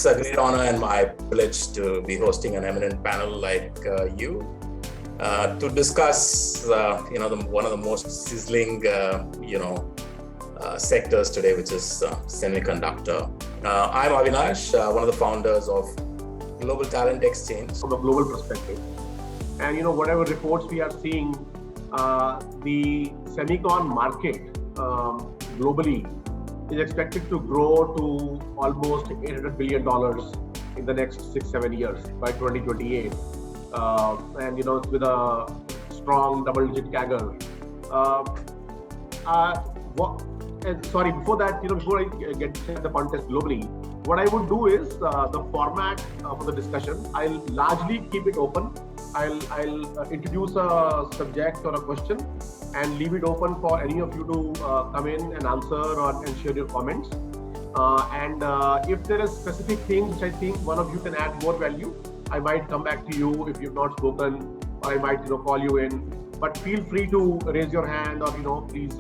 It's a great honor and my privilege to be hosting an eminent panel like you to discuss, one of the most sizzling, sectors today, which is semiconductor. I'm Avinash, one of the founders of Global Talent Exchange. From a global perspective, and whatever reports we are seeing, the semicon market globally is expected to grow to almost $800 billion in the next 6-7 years by 2028, and with a strong double-digit CAGR. Before that, before I get to the context globally, what I would do is the format for the discussion. I'll largely keep it open. I'll introduce a subject or a question and leave it open for any of you to come in and answer and share your comments. And if there is specific things which I think one of you can add more value, I might come back to you if you've not spoken, or I might call you in. But feel free to raise your hand or please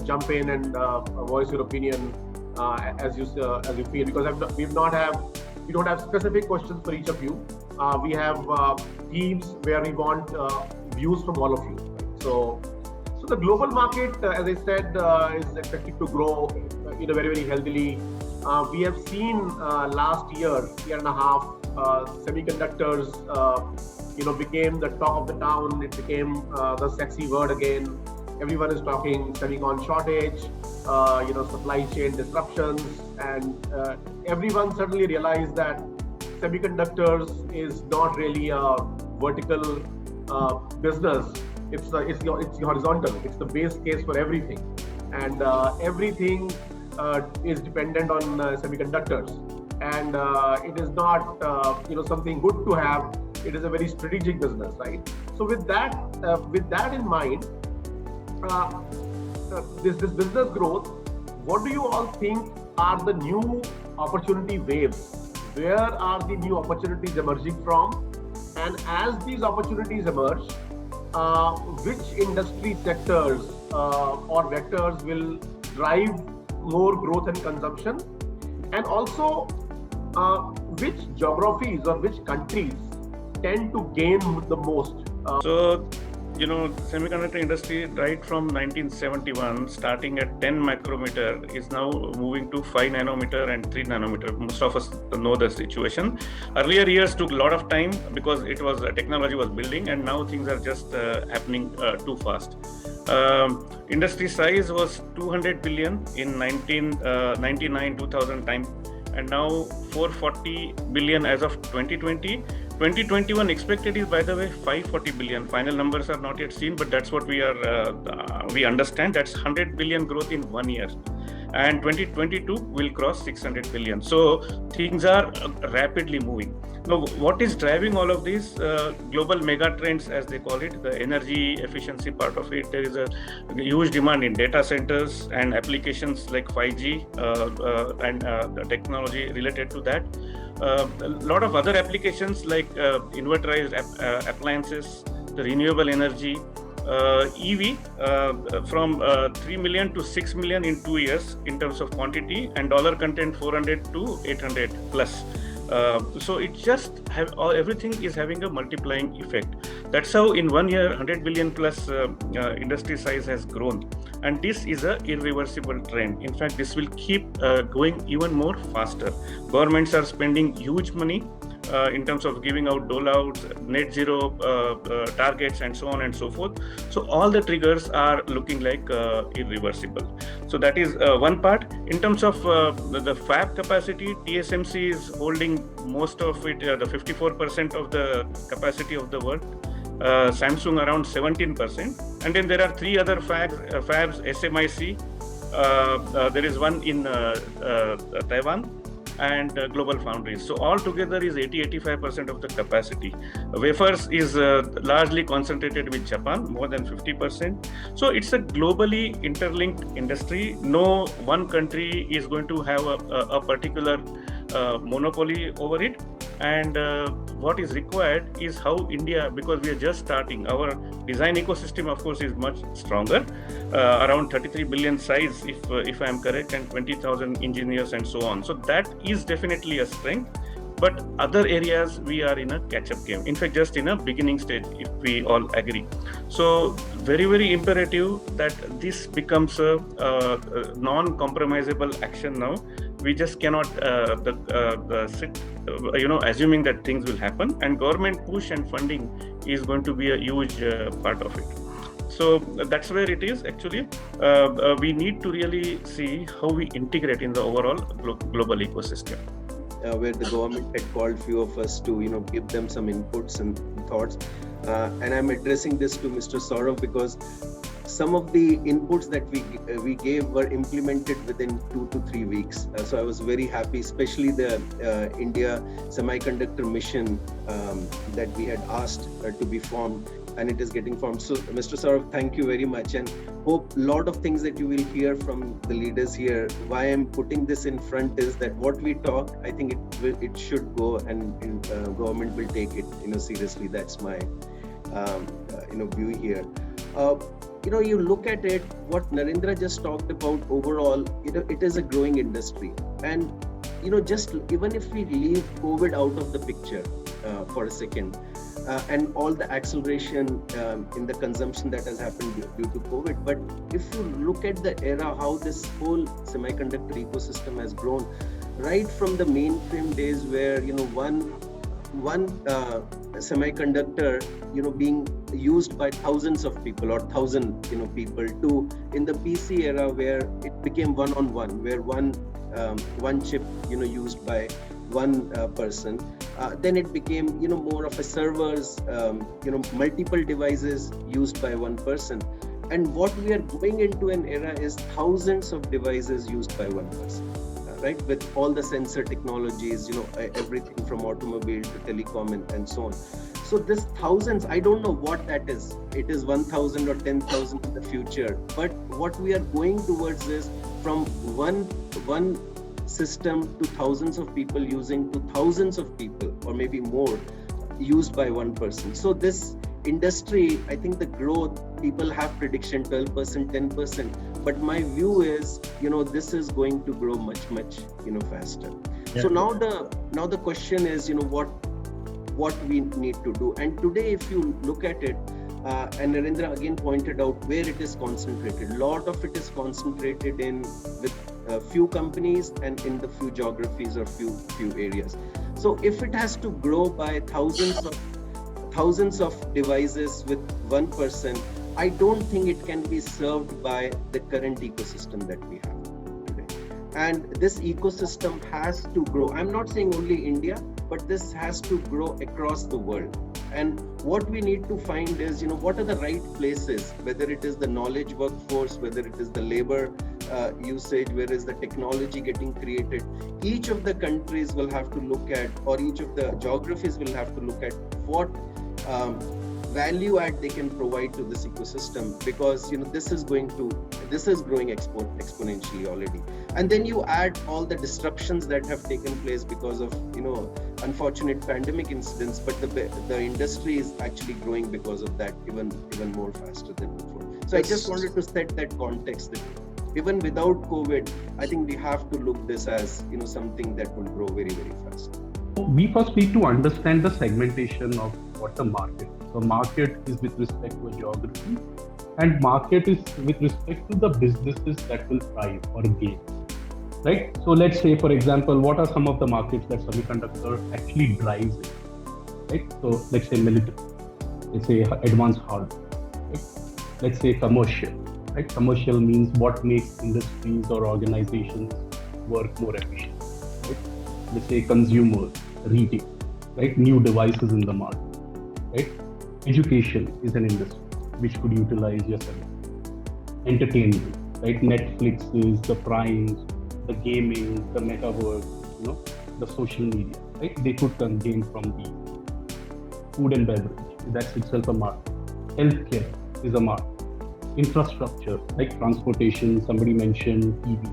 jump in and voice your opinion as you feel, because we don't have specific questions for each of you. We have teams where we want views from all of you. So the global market, as I said, is expected to grow very, very healthily. We have seen last year and a half, semiconductors became the talk of the town. It became the sexy word again. Everyone is talking semicon shortage, supply chain disruptions, and everyone suddenly realized that semiconductors is not really a vertical business. It's horizontal. It's the base case for everything, and everything is dependent on semiconductors. And it is not something good to have. It is a very strategic business, right? So with that in mind, this business growth, what do you all think are the new opportunity waves? Where are the new opportunities emerging from? And as these opportunities emerge, which industry sectors or vectors will drive more growth and consumption? And also, which geographies or which countries tend to gain the most? Semiconductor industry right from 1971, starting at 10 micrometer, is now moving to 5 nanometer and 3 nanometer. Most of us know the situation. Earlier years took a lot of time because technology was building, and now things are just happening too fast. Industry size was 200 billion in 1999-2000 time, and now 440 billion as of 2020. 2021 expected is, by the way, 540 billion. Final numbers are not yet seen, but that's what we understand. That's 100 billion growth in 1 year. And 2022 will cross 600 billion. So things are rapidly moving. Now, what is driving all of these global mega trends, as they call it, the energy efficiency part of it? There is a huge demand in data centers and applications like 5G and the technology related to that. A lot of other applications like inverterized appliances, the renewable energy, EV from 3 million to 6 million in 2 years in terms of quantity, and dollar content 400 to 800 plus. So it just everything is having a multiplying effect. That's how in 1 year 100 billion plus industry size has grown, and this is a irreversible trend. In fact, this will keep going even more faster. Governments are spending huge money in terms of giving out dole-outs, net zero targets, and so on and so forth. So all the triggers are looking like irreversible. So that is one part. In terms of the fab capacity, TSMC is holding most of it, the 54% of the capacity of the world. Samsung around 17%. And then there are three other fabs, SMIC. There is one in Taiwan, and Global Foundries. So all together is 80-85% of the capacity. Wafers is largely concentrated with Japan, more than 50%. So it's a globally interlinked industry. No one country is going to have a particular monopoly over it. And what is required is how India, because we are just starting, our design ecosystem, of course, is much stronger, around 33 billion size, if I am correct, and 20,000 engineers and so on. So that is definitely a strength. But other areas, we are in a catch-up game. In fact, just in a beginning stage, if we all agree. So very, very imperative that this becomes a non-compromisable action now. We just cannot sit, assuming that things will happen. And government push and funding is going to be a huge part of it. So that's where it is actually. We need to really see how we integrate in the overall global ecosystem. Where the government had called few of us to, give them some inputs and thoughts. And I'm addressing this to Mr. Saurav because some of the inputs that we gave were implemented within 2 to 3 weeks. So I was very happy, especially the India semiconductor mission that we had asked to be formed, and it is getting formed. So Mr. Saurav, thank you very much, and hope a lot of things that you will hear from the leaders here. Why I'm putting this in front is that what we talk, I think it should go, and government will take it seriously. That's my view here. You look at it, what Narendra just talked about overall, it is a growing industry. And, just even if we leave COVID out of the picture for a second, and all the acceleration in the consumption that has happened due to COVID. But if you look at the era, how this whole semiconductor ecosystem has grown, right from the mainframe days where, one semiconductor, being used by thousands of people or 1,000, people, to in the PC era where it became one-on-one, where one chip, used by one person. Then it became, more of a servers, multiple devices used by one person. And what we are going into an era is thousands of devices used by one person. Right, with all the sensor technologies, everything from automobile to telecom and so on. So this thousands, I don't know what that is. It is 1,000 or 10,000 in the future. But what we are going towards is from one system to thousands of people using to thousands of people, or maybe more, used by one person. So this industry, I think the growth, people have prediction 12%, 10%, but my view is, this is going to grow much, faster. Yeah. So now the question is, what we need to do. And today, if you look at it, and Narendra again pointed out where it is concentrated. A lot of it is concentrated with a few companies and in the few geographies or few areas. So if it has to grow by thousands of devices with one person, I don't think it can be served by the current ecosystem that we have today. And this ecosystem has to grow. I'm not saying only India, but this has to grow across the world. And what we need to find is, what are the right places, whether it is the knowledge workforce, whether it is the labor usage, where is the technology getting created. Each of the countries will have to look at, or each of the geographies will have to look at what value add they can provide to this ecosystem, because this is growing exponentially already. And then you add all the disruptions that have taken place because of unfortunate pandemic incidents, but the industry is actually growing because of that even more faster than before. So I just wanted to set that context that even without COVID, I think we have to look this as something that will grow very, very fast. We first need to understand the segmentation of what the market is. So market is with respect to a geography, and market is with respect to the businesses that will thrive or gain. Right? So let's say, for example, what are some of the markets that semiconductor actually drives in? Right? So let's say military, let's say advanced hardware, right? Let's say commercial. Right? Commercial means what makes industries or organizations work more efficient. Right? Let's say consumers, retail, right? New devices in the market. Right? Education is an industry which could utilize your service. Entertainment, right? Netflix is the primes, the gaming, the metaverse, the social media, right? They could gain from these. Food and beverage, that's itself a market. Healthcare is a market. Infrastructure, like transportation, somebody mentioned EV,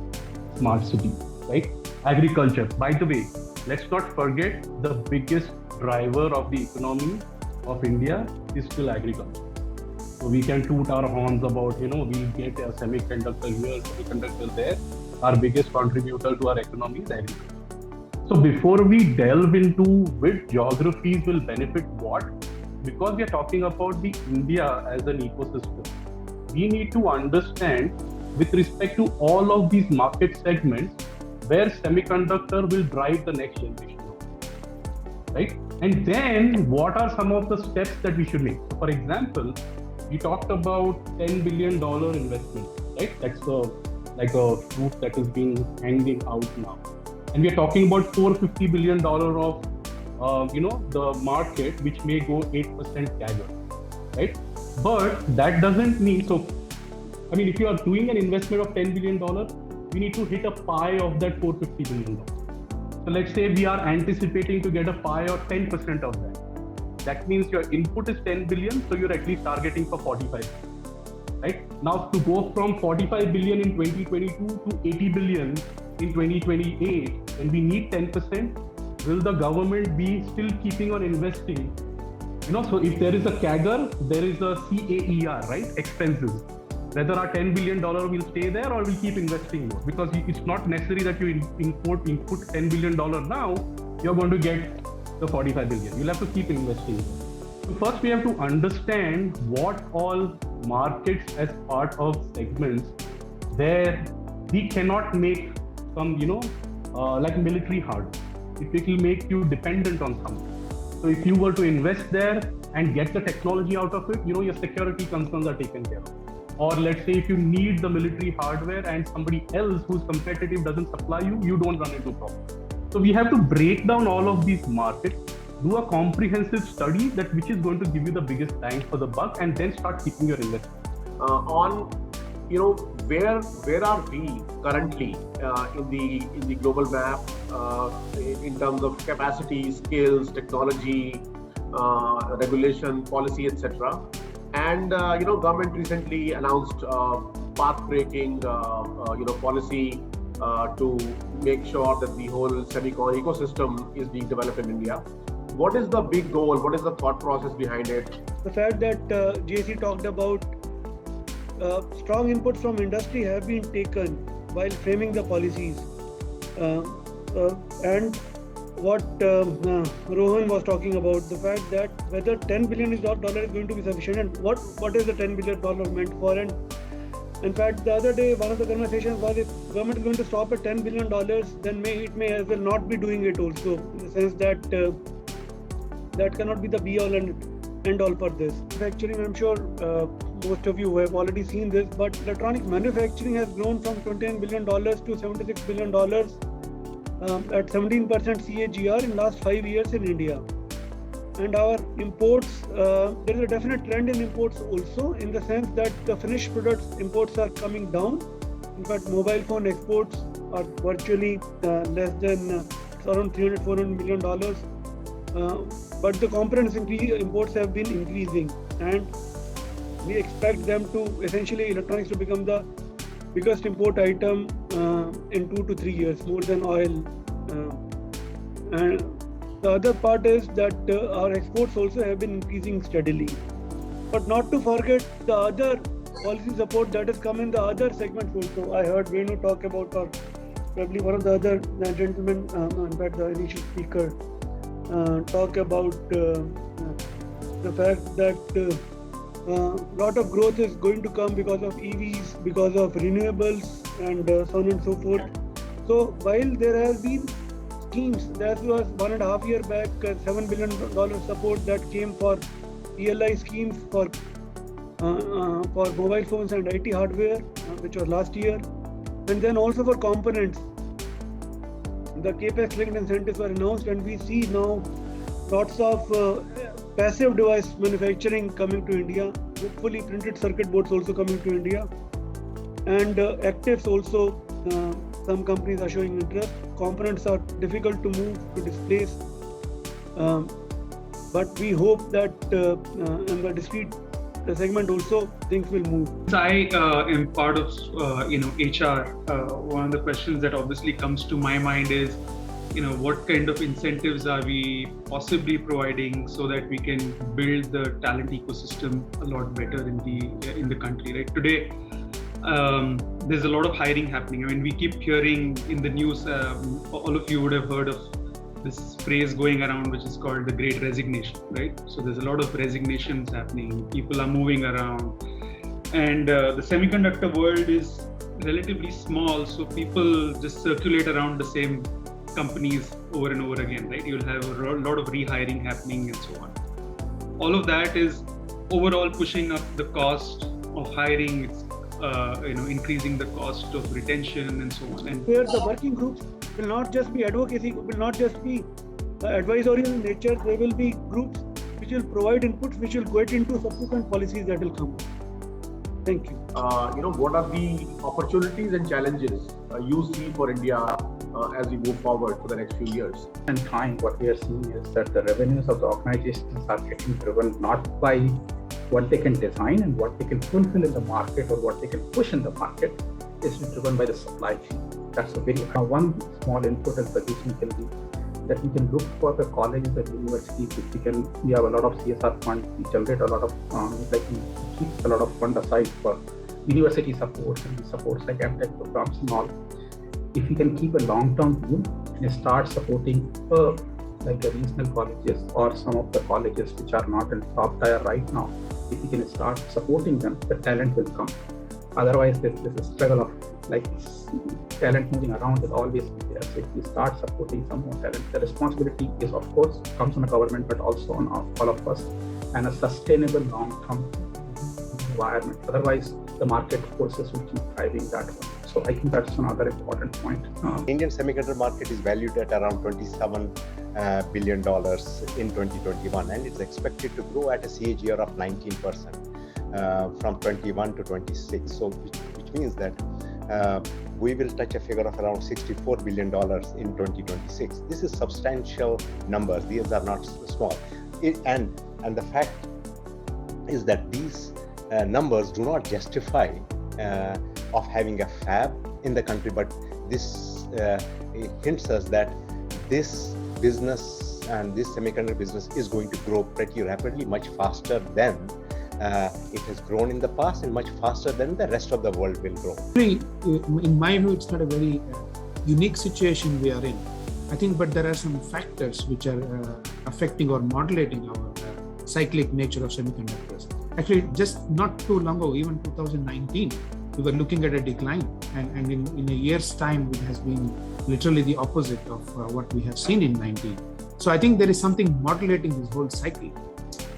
smart city, right? Agriculture, by the way, let's not forget the biggest driver of the economy of India is still agriculture. So we can toot our horns about, we'll get a semiconductor here, semiconductor there. Our biggest contributor to our economy is agriculture. So before we delve into which geographies will benefit what, because we are talking about the India as an ecosystem, we need to understand with respect to all of these market segments where semiconductor will drive the next generation, right? And then what are some of the steps that we should make? So for example, we talked about $10 billion investment, right? That's like a fruit that is being hanging out now. And we are talking about $450 billion of, the market, which may go 8% CAGR, right? But that doesn't mean, if you are doing an investment of $10 billion, we need to hit a pie of that $450 billion. So let's say we are anticipating to get a pie of 10% of that. That means your input is 10 billion, so you're at least targeting for 45. Right? Now to go from 45 billion in 2022 to 80 billion in 2028, and we need 10%, will the government be still keeping on investing? So if there is a CAGR, there is a CAER, right? Expenses. Whether our $10 billion will stay there or we'll keep investing more. Because it's not necessary that you input $10 billion now, you're going to get the 45 billion. You'll have to keep investing. So first we have to understand what all markets as part of segments where we cannot make some, like military hardware. It will make you dependent on something. So if you were to invest there and get the technology out of it, your security concerns are taken care of. Or let's say if you need the military hardware and somebody else who's competitive doesn't supply you, you don't run into problems. So we have to break down all of these markets, do a comprehensive study which is going to give you the biggest bang for the buck, and then start keeping your investment. Where are we currently in the global map in terms of capacity, skills, technology, regulation, policy, etc. And government recently announced path-breaking policy to make sure that the whole semicon ecosystem is being developed in India. What is the big goal? What is the thought process behind it? The fact that JC talked about strong inputs from industry have been taken while framing the policies, and what Rohan was talking about, the fact that whether $10 billion is going to be sufficient, and what is the $10 billion meant for. And in fact, the other day, one of the conversations was, if government is going to stop at $10 billion, then it may as well not be doing it also, in the sense that that cannot be the be-all and end-all for this. Manufacturing, I'm sure most of you have already seen this, but electronic manufacturing has grown from $29 billion to $76 billion at 17% CAGR in last 5 years in India. And our imports, there is a definite trend in imports also, in the sense that the finished products imports are coming down. In fact, mobile phone exports are virtually less than around $300-400 million. But the components imports have been increasing, and we expect them to, essentially, electronics to become the biggest import item in 2 to 3 years, more than oil. And the other part is that our exports also have been increasing steadily. But not to forget the other policy support that has come in the other segments also. I heard Venu talk about, or probably one of the other gentlemen, in fact the initial speaker, talk about the fact that lot of growth is going to come because of EVs, because of renewables, and so on and so forth. So while there have been schemes, there was 1.5 years back $7 billion support that came for ELI schemes for mobile phones and IT hardware, which was last year, and then also for components. The CAPEX linked incentives were announced, and we see now lots of passive device manufacturing coming to India, hopefully printed circuit boards also coming to India, and actives also, some companies are showing interest. Components are difficult to move, to displace, but we hope that in the discrete segment also things will move. I am part of HR. One of the questions that obviously comes to my mind is, what kind of incentives are we possibly providing so that we can build the talent ecosystem a lot better in the country. Right today, there's a lot of hiring happening. I mean, we keep hearing in the news. All of you would have heard of this phrase going around, which is called the Great Resignation. Right. So there's a lot of resignations happening. People are moving around, and the semiconductor world is relatively small, so people just circulate around the same companies over and over again, right? You'll have a lot of rehiring happening and so on. All of that is overall pushing up the cost of hiring. It's increasing the cost of retention and so on. And where the working groups will not just be advocacy, will not just be advisory in nature. There will be groups which will provide inputs, which will get into subsequent policies that will come. Thank you. What are the opportunities and challenges you see for India as we move forward for the next few years? And time, what we are seeing is that the revenues of the organizations are getting driven not by what they can design and what they can fulfill in the market or what they can push in the market. It's driven by the supply chain. That's a very one small input and suggestion can be that we can look for the colleges and universities. We have a lot of CSR funds. We generate a lot of we keep a lot of fund aside for university supports and supports like MTech programs and all. If we can keep a long-term view and start supporting like the regional colleges or some of the colleges which are not in top tier right now, if we can start supporting them, the talent will come. Otherwise, there's a struggle of like talent moving around will always be there. So if we start supporting some more talent, the responsibility is of course comes on the government, but also on all of us, and a sustainable long-term environment. Otherwise, the market forces will keep driving that one. So I think that's another important point. Indian semiconductor market is valued at around $27 billion in 2021, and it's expected to grow at a CAGR of 19% from 21 to 26. So which means that we will touch a figure of around $64 billion in 2026. This is substantial numbers. These are not small. And the fact is that these numbers do not justify of having a fab in the country, but this hints us that this business and this semiconductor business is going to grow pretty rapidly, much faster than it has grown in the past and much faster than the rest of the world will grow. In my view, it's not a very unique situation we are in. I think, but there are some factors which are affecting or modulating our cyclic nature of semiconductors. Actually, just not too long ago, even 2019, we were looking at a decline, and in a year's time, it has been literally the opposite of what we have seen in 19. So I think there is something modulating this whole cycle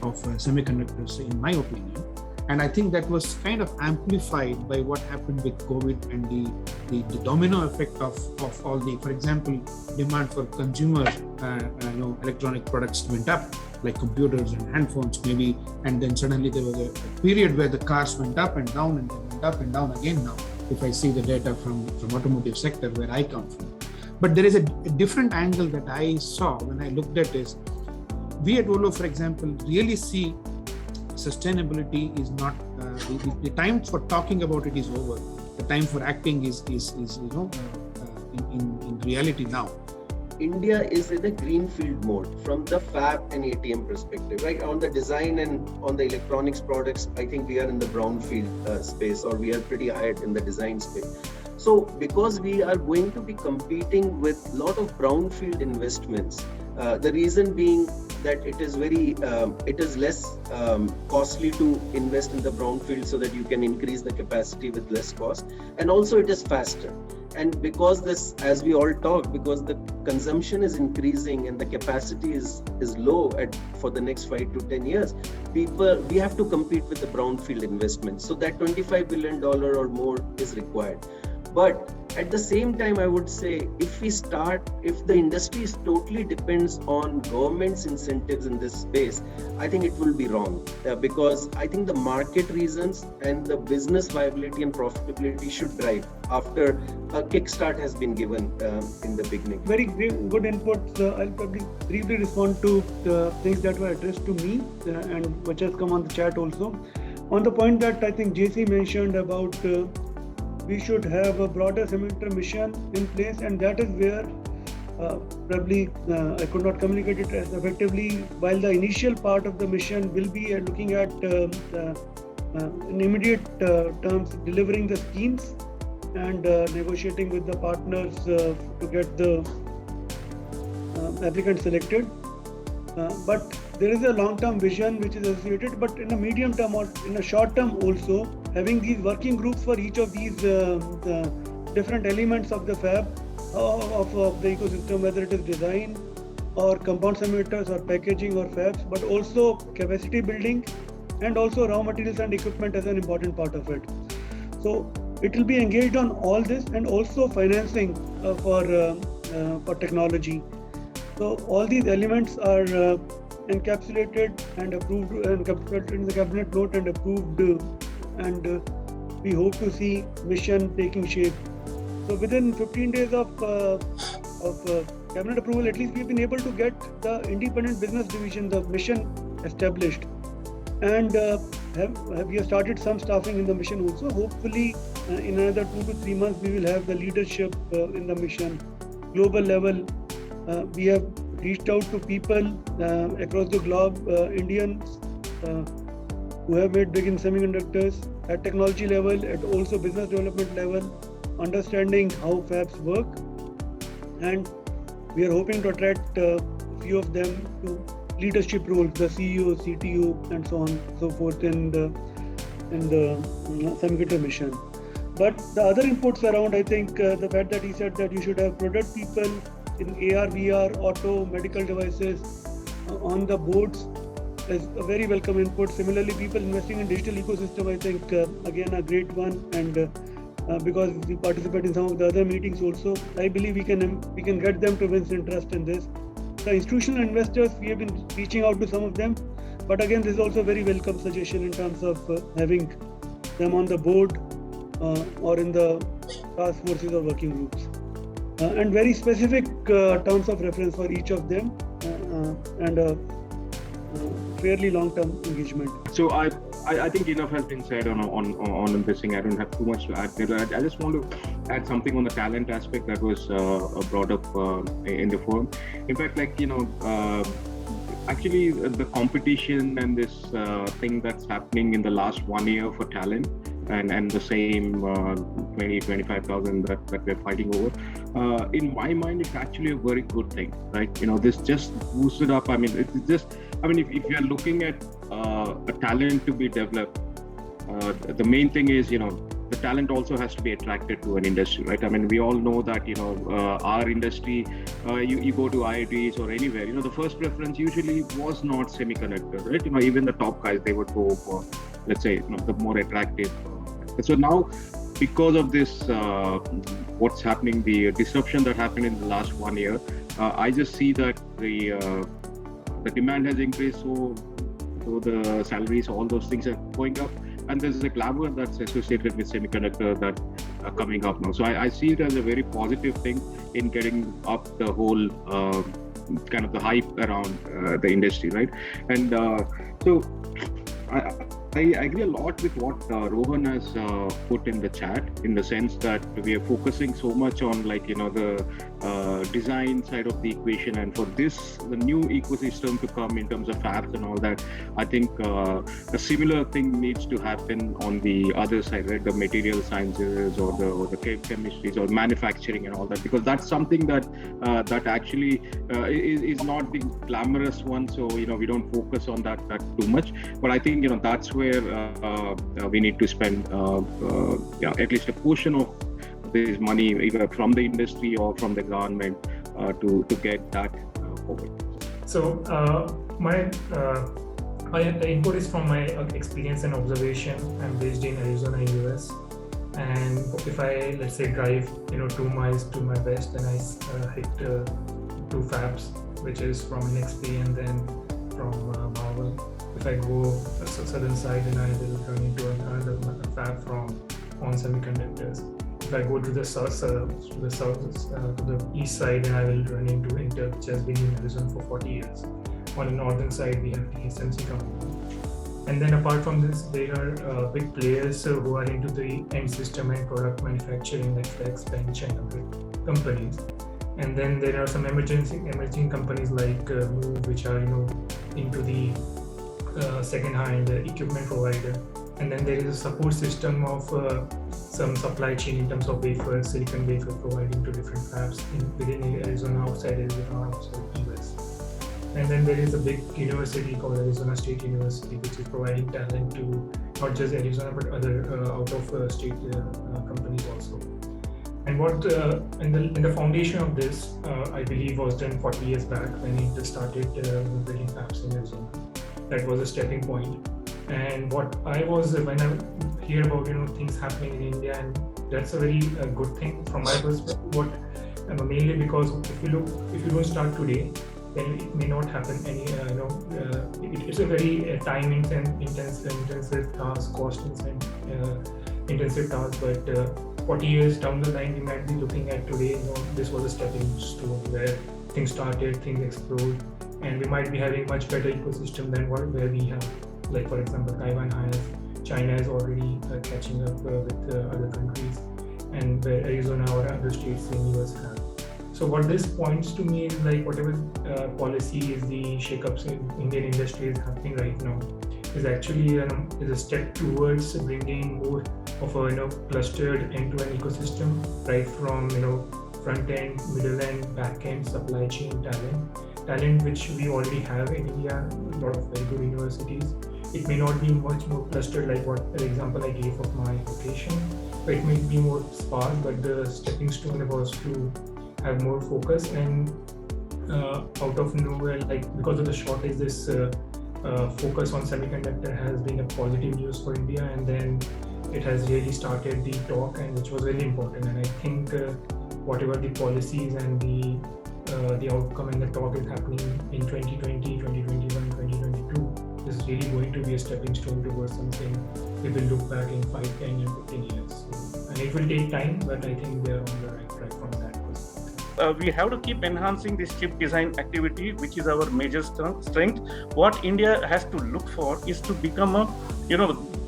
of semiconductors, in my opinion. And I think that was kind of amplified by what happened with COVID and the domino effect of all the, for example, demand for consumer electronic products went up, like computers and handphones maybe, and then suddenly there was a period where the cars went up and down and they went up and down again now, if I see the data from automotive sector where I come from. But there is a different angle that I saw when I looked at this. We at Volo, for example, really see sustainability is not the time for talking about it is over. The time for acting is in reality now. India is in a greenfield mode from the fab and ATM perspective, right? On the design and on the electronics products, I think we are in the brownfield space, or we are pretty ahead in the design space. So because we are going to be competing with a lot of brownfield investments, the reason being that it is less costly to invest in the brownfield so that you can increase the capacity with less cost, and also it is faster. And because this, as we all talk, because the consumption is increasing and the capacity is low for the next 5 to 10 years, we have to compete with the brownfield investments. So that $25 billion or more is required. But at the same time, I would say if the industry totally depends on government's incentives in this space, I think it will be wrong, because I think the market reasons and the business viability and profitability should drive after a kickstart has been given in the beginning. Very good input. I'll probably briefly respond to the things that were addressed to me and which has come on the chat also. On the point that I think JC mentioned about we should have a broader semiconductor mission in place, and that is where probably I could not communicate it as effectively. While the initial part of the mission will be looking at in immediate terms delivering the schemes and negotiating with the partners to get the applicant selected. But there is a long-term vision which is associated, but in a medium term or in a short term also, having these working groups for each of these different elements of the fab, of the ecosystem, whether it is design or compound semiconductors or packaging or fabs, but also capacity building and also raw materials and equipment as an important part of it. So it will be engaged on all this and also financing for technology. So all these elements are encapsulated and approved and encapsulated in the cabinet note and approved, and we hope to see mission taking shape. So within 15 days of cabinet approval, at least we've been able to get the independent business division, the mission, established, and we have started some staffing in the mission also. Hopefully, in another 2 to 3 months, we will have the leadership in the mission, global level. We have reached out to people across the globe, Indians who have made big in semiconductors at technology level, at also business development level, understanding how fabs work, and we are hoping to attract a few of them to leadership roles, the CEO, CTO, and so on and so forth in the semiconductor mission. But the other inputs around, I think the fact that he said that you should have product people in AR, VR, auto, medical devices on the boards is a very welcome input. Similarly, people investing in digital ecosystem, I think again a great one, and because we participate in some of the other meetings also, I believe we can get them to win interest in this. The institutional investors, we have been reaching out to some of them, but again this is also a very welcome suggestion in terms of having them on the board or in the task forces or working groups. And very specific terms of reference for each of them and a fairly long-term engagement. So I think enough has been said on this thing. I don't have too much to add there. I just want to add something on the talent aspect that was brought up in the forum. In fact, actually the competition and this thing that's happening in the last 1 year for talent, and the same 25,000 that we're fighting over, in my mind, it's actually a very good thing, right? This just boosted up. If you're looking at a talent to be developed, the main thing is, the talent also has to be attracted to an industry, right? We all know that, our industry, you go to IITs or anywhere, the first preference usually was not semiconductor, right? Even the top guys, they would go for, let's say, the more attractive. So now, because of this, what's happening, the disruption that happened in the last 1 year, I just see that the demand has increased, so the salaries, all those things are going up, and there's a glamour that's associated with semiconductor that are coming up now. So I see it as a very positive thing in getting up the whole kind of the hype around the industry, right? And so I agree a lot with what Rohan has put in the chat, in the sense that we are focusing so much on the design side of the equation, and for this, the new ecosystem to come in terms of fabs and all that, I think a similar thing needs to happen on the other side, right? The material sciences or the chemistries or manufacturing and all that, because that's something that actually is not the glamorous one. So we don't focus on that too much, but I think that's where we need to spend at least a portion of this money, either from the industry or from the government, to get that forward. So my input is from my experience and observation. I'm based in Arizona, US, and if I, let's say, drive 2 miles to my west, and I hit 2 fabs, which is from NXP and then from Marvel. If I go southern side, then I will run into another fab from ON Semiconductors. If I go to the south, to the east side, then I will run into Intel, which has been in Arizona for 40 years. On the northern side, we have TSMC company. And then apart from this, there are big players who are into the end system and product manufacturing, like Flex, Bench, and other companies. And then there are some emerging companies like Move, which are into the second-hand equipment provider. And then there is a support system of some supply chain in terms of wafers, silicon wafer providing to different fabs within Arizona, outside Arizona, outside US. And then there is a big university called Arizona State University, which is providing talent to not just Arizona but other out-of-state companies also. And what in the foundation of this, I believe, was done 40 years back when it started building fabs in Arizona. That was a stepping point. And what I was when I hear about things happening in India, and that's a very good thing from my perspective. Mainly because if you don't start today, then it may not happen any. It's a very time intensive task, cost intensive task. But 40 years down the line, we might be looking at today. This was a stepping stone where things started, things explode, and we might be having much better ecosystem than where we have. Like for example, Taiwan has, China is already catching up with other countries, and where Arizona or other states in US have. So what this points to me is like whatever policy is the shakeups in Indian industry is happening right now is actually is a step towards bringing more of a clustered end-to-end ecosystem, right from front end, middle end, back end, supply chain talent which we already have in India. A lot of very good universities. It may not be much more clustered like what the example I gave of my location, but it may be more sparse. But the stepping stone was to have more focus, and out of nowhere, like because of the shortage, this focus on semiconductor has been a positive news for India, and then it has really started the talk, and which was very important. And I think whatever the policies and the outcome and the talk is happening in 2020, 2021, 2022 is really going to be a stepping stone towards something we will look back in 5, 10 and 15 years. So, and it will take time, but I think they are on the right track from that perspective. We have to keep enhancing this chip design activity, which is our major strength. What India has to look for is to become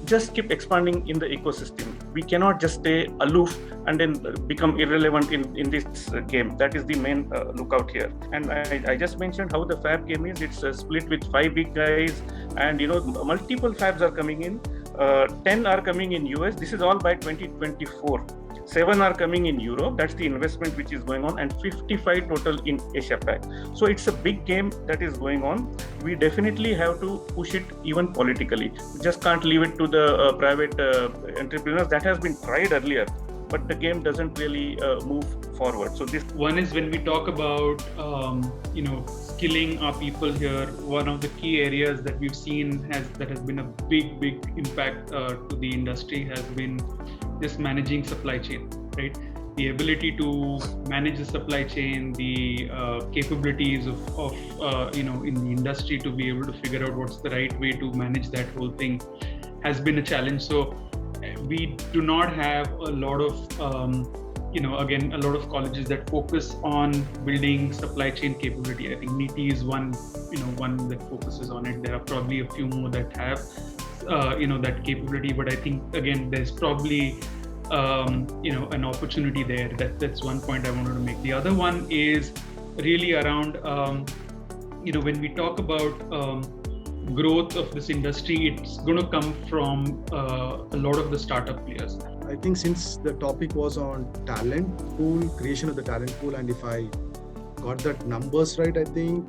just keep expanding in the ecosystem. We cannot just stay aloof and then become irrelevant in this game. That is the main lookout here. And I just mentioned how the fab game is. It's split with 5 big guys, and multiple fabs are coming in. 10 are coming in US. This is all by 2024. 7 are coming in Europe. That's the investment which is going on, and 55 total in Asia Pac. So it's a big game that is going on. We definitely have to push it even politically. We just can't leave it to the private entrepreneurs. That has been tried earlier, but the game doesn't really move forward. So this one is when we talk about skilling our people here. One of the key areas that we've seen that has been a big impact to the industry has been just managing supply chain, right? The ability to manage the supply chain, the capabilities of in the industry to be able to figure out what's the right way to manage that whole thing has been a challenge. So we do not have a lot of a lot of colleges that focus on building supply chain capability. I think NITI is one that focuses on it. There are probably a few more that have that capability, but I think again there's probably an opportunity there. That's one point I wanted to make. The other one is really around when we talk about growth of this industry, it's going to come from a lot of the startup players. I think since the topic was on talent pool, creation of the talent pool, and if I got that numbers right, I think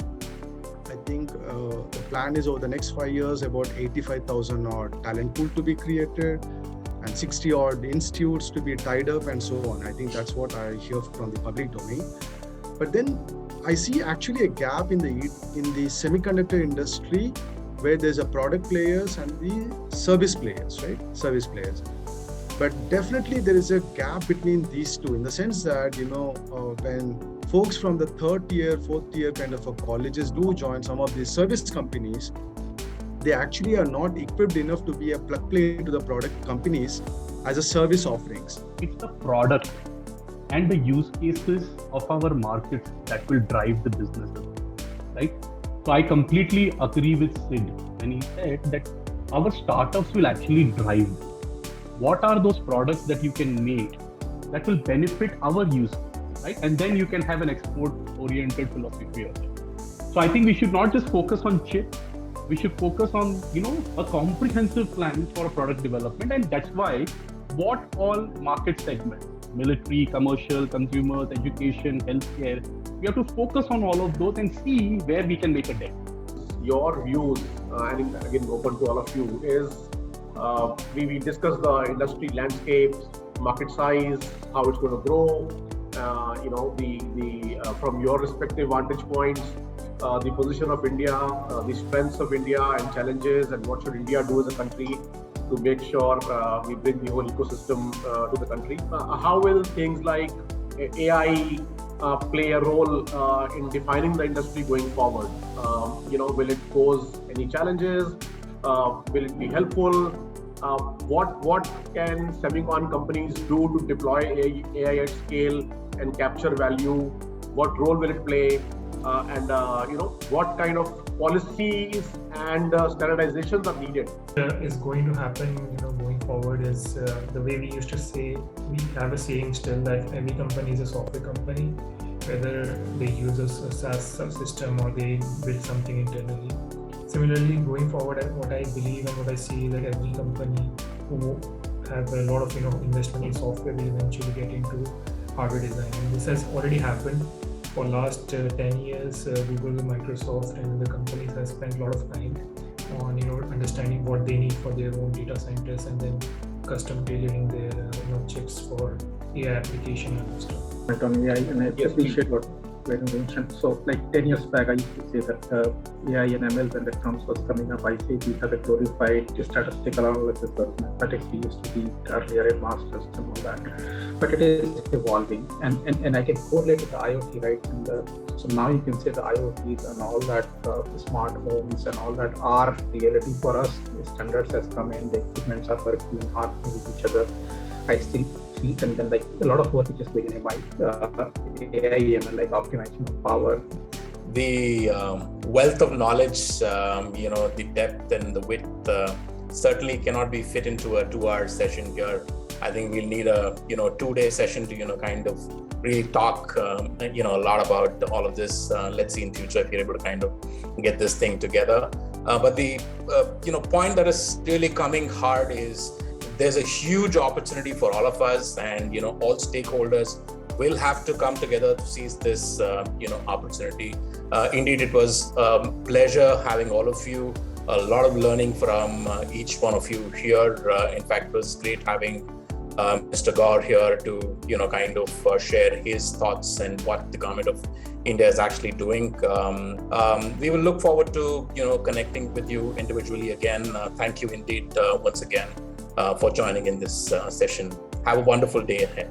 the plan is over the next 5 years about 85,000 odd talent pool to be created and 60 odd institutes to be tied up and so on. I think that's what I hear from the public domain. But then I see actually a gap in the semiconductor industry where there's a product players and the service players, right? Service players. But definitely there is a gap between these two in the sense that, when folks from the 3rd year, 4th year kind of colleges do join some of these service companies, they actually are not equipped enough to be a plug play to the product companies as a service offerings. It's the product and the use cases of our markets that will drive the businesses, right? So I completely agree with Sid when he said that our startups will actually drive. What are those products that you can make that will benefit our use? right? And then you can have an export-oriented philosophy of it. So I think we should not just focus on chip. We should focus on, a comprehensive plan for a product development. And that's why what all market segments, military, commercial, consumers, education, healthcare, we have to focus on all of those and see where we can make a dent. Your views, and again open to all of you, is we discussed the industry landscapes, market size, how it's going to grow, from your respective vantage points, the position of India, the strengths of India and challenges, and what should India do as a country to make sure we bring the whole ecosystem to the country. How will things like AI play a role in defining the industry going forward? Will it pose any challenges? Will it be helpful? What can semicon companies do to deploy AI at scale and capture value? What role will it play? And what kind of policies and standardizations are needed? Is going to happen, going forward is the way we used to say. We have a saying still that every company is a software company, whether they use a SaaS subsystem or they build something internally. Similarly, going forward, what I believe and what I see is that every company who have a lot of investment in software will eventually get into hardware design, and this has already happened. For last 10 years, Google, Microsoft, and the companies have spent a lot of time on understanding what they need for their own data centers and then custom tailoring their chips for AI application and stuff. Right on AI, and I appreciate what you mentioned. So, like 10 years back, I used to say that AI and ML, when the terms was coming up, I say these are the glorified statistical analysis or mathematics we used to be earlier in masters and all that. But it is evolving, and I can correlate with the IoT, right? So now you can say the IoTs and all that, smart homes and all that are reality for us. The standards has come in, the equipments are working hard with each other. I still feel, and then like a lot of work which is going in my AI and like optimization of power. The wealth of knowledge, the depth and the width certainly cannot be fit into a 2-hour session here. I think we'll need a 2-day session to kind of really talk a lot about all of this. Let's see in future if you're able to kind of get this thing together. But the point that is really coming hard is there's a huge opportunity for all of us, and all stakeholders will have to come together to seize this opportunity. Indeed, it was a pleasure having all of you. A lot of learning from each one of you here. In fact, it was great having Mr. Gaur here to kind of share his thoughts and what the government of India is actually doing. We will look forward to connecting with you individually again. Thank you indeed once again for joining in this session. Have a wonderful day ahead.